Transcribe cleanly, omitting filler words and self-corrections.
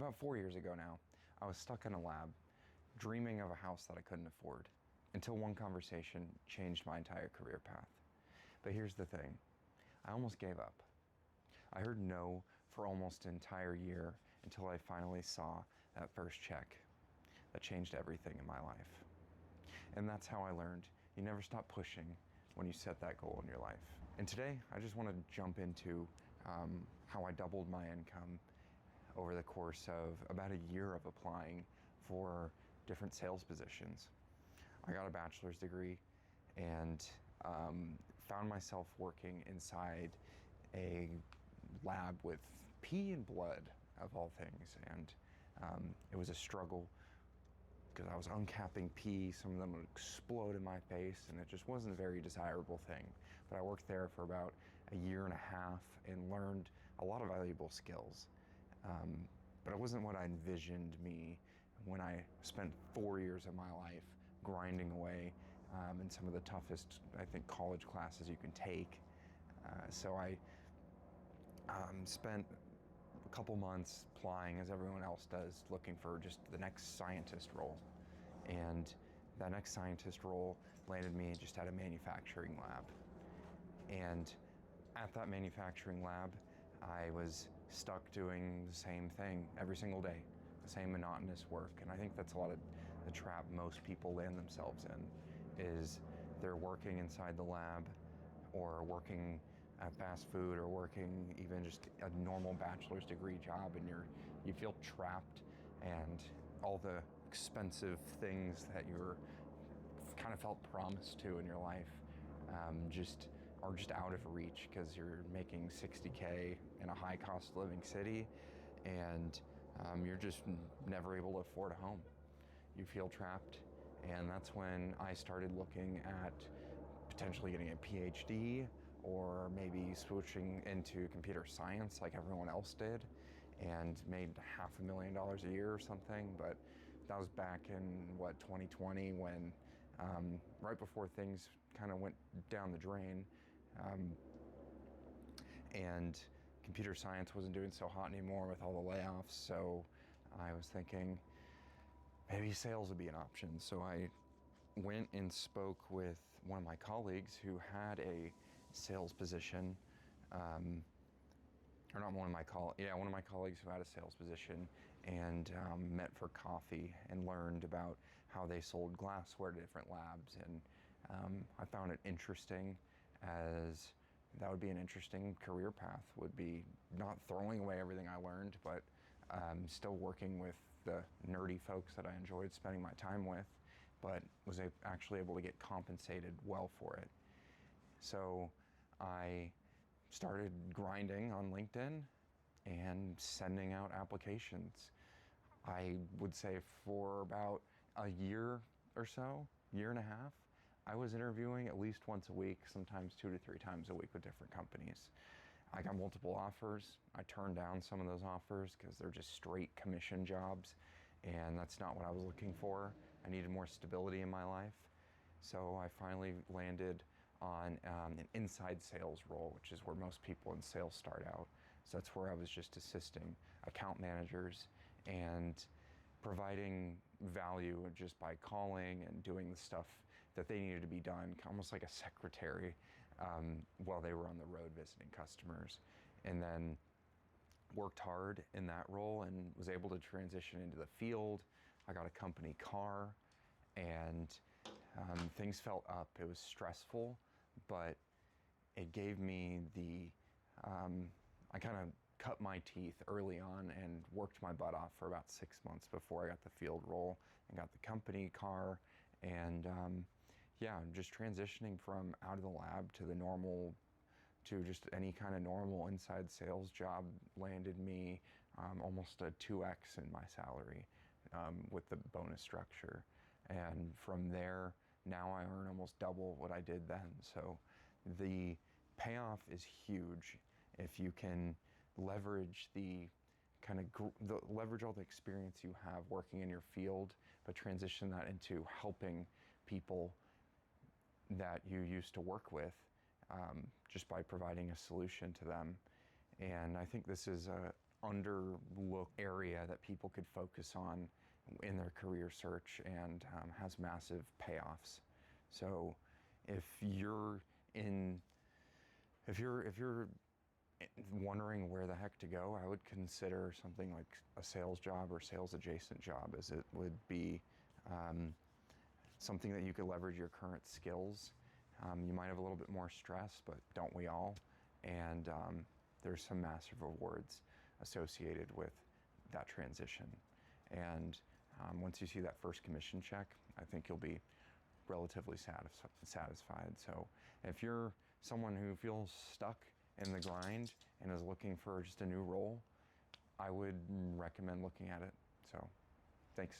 About 4 years ago now, I was stuck in a lab, dreaming of a house that I couldn't afford, until one conversation changed my entire career path. But here's the thing, I almost gave up. I heard no for almost an entire year until I finally saw that first check that changed everything in my life. And that's how I learned you never stop pushing when you set that goal in your life. And today, I just want to jump into how I doubled my income over the course of about a year of applying for different sales positions. I got a bachelor's degree and found myself working inside a lab with pee and blood, of all things. And it was a struggle because I was uncapping pee. Some of them would explode in my face, and it just wasn't a very desirable thing. But I worked there for about a year and a half and learned a lot of valuable skills. But it wasn't what I envisioned me when I spent 4 years of my life grinding away in some of the toughest, I think, college classes you can take. So I spent a couple months applying, as everyone else does, looking for just the next scientist role. And that next scientist role landed me just at a manufacturing lab. And at that manufacturing lab, I was stuck doing the same thing every single day, the same monotonous work. And I think that's a lot of the trap most people land themselves in, is they're working inside the lab or working at fast food or working even just a normal bachelor's degree job, and you feel trapped, and all the expensive things that you're kind of felt promised to in your life are just out of reach because you're making $60K in a high cost of living city, and you're just never able to afford a home. You feel trapped, and that's when I started looking at potentially getting a PhD or maybe switching into computer science like everyone else did, and made $500,000 a year or something. But that was back in 2020, when right before things kind of went down the drain, and computer science wasn't doing so hot anymore with all the layoffs. So I was thinking maybe sales would be an option. So I went and spoke with one of my colleagues who had a sales position, one of my colleagues who had a sales position, and met for coffee and learned about how they sold glassware to different labs. And I found it interesting, as that would be an interesting career path, would be not throwing away everything I learned, but still working with the nerdy folks that I enjoyed spending my time with, but was actually able to get compensated well for it. So I started grinding on LinkedIn and sending out applications. I would say for about a year or so, year and a half, I was interviewing at least once a week, sometimes 2 to 3 times a week with different companies. I got multiple offers. I turned down some of those offers because they're just straight commission jobs, and that's not what I was looking for. I needed more stability in my life. So I finally landed on an inside sales role, which is where most people in sales start out. So that's where I was just assisting account managers and providing value just by calling and doing the stuff that they needed to be done, almost like a secretary, while they were on the road visiting customers. And then worked hard in that role and was able to transition into the field. I got a company car, and things felt up. It was stressful, but it gave me I kind of cut my teeth early on and worked my butt off for about 6 months before I got the field role and got the company car. And just transitioning from out of the lab to the normal, to just any kind of normal inside sales job, landed me almost a 2x in my salary with the bonus structure. And from there, now I earn almost double what I did then. So the payoff is huge if you can leverage leverage all the experience you have working in your field, but transition that into helping people that you used to work with, just by providing a solution to them. And I think this is a underlooked area that people could focus on in their career search, and has massive payoffs. So if you're in, if you're wondering where the heck to go, I would consider something like a sales job or sales adjacent job, as it would be something that you could leverage your current skills. You might have a little bit more stress, but don't we all? And there's some massive rewards associated with that transition. And once you see that first commission check, I think you'll be relatively satisfied. So if you're someone who feels stuck in the grind and is looking for just a new role, I would recommend looking at it. So thanks.